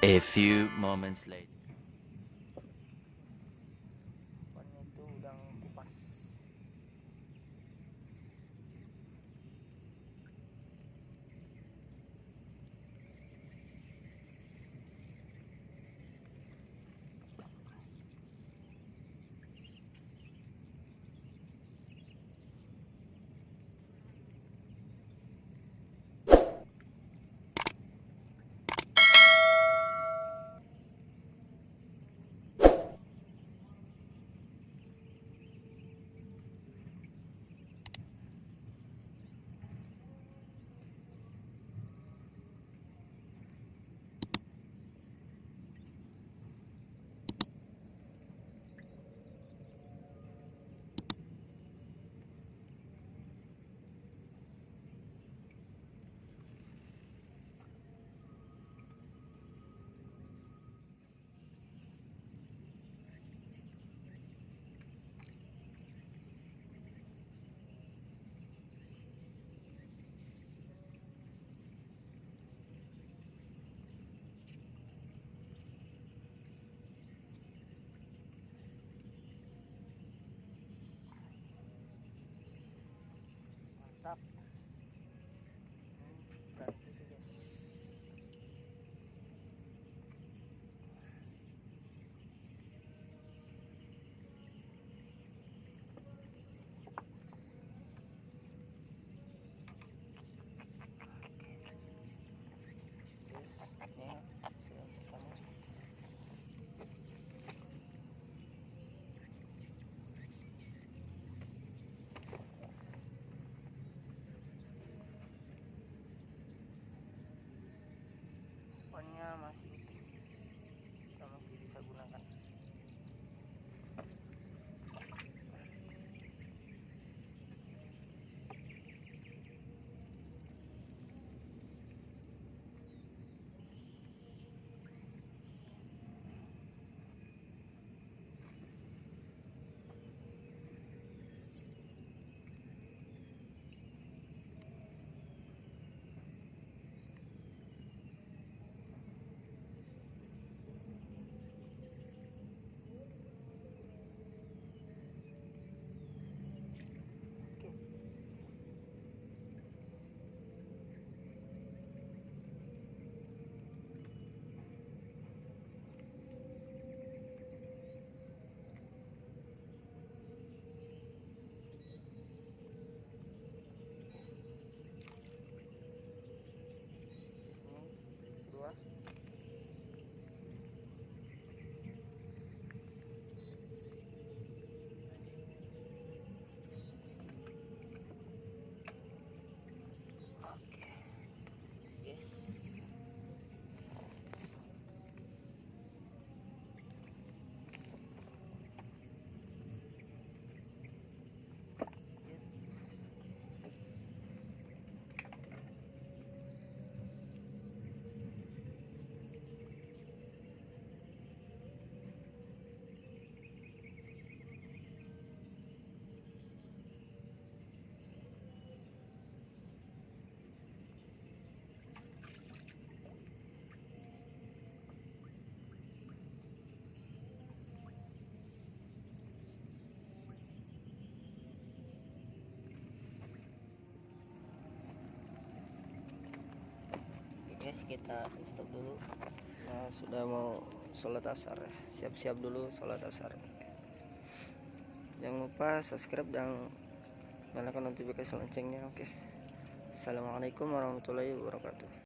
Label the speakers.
Speaker 1: A few moments later.
Speaker 2: Depannya itu udang kupas. Mantap. Dan itu guys. Ini hasil pertama. Umpannya masih utuh, kita masih bisa gunakan. Kedua. Oke. Yes. Guys, kita stop dulu. Nah, sudah mau sholat asar ya. Siap-siap dulu sholat asar. Jangan lupa subscribe dan nyalakan notifikasi loncengnya. Oke. Assalamualaikum warahmatullahi wabarakatuh.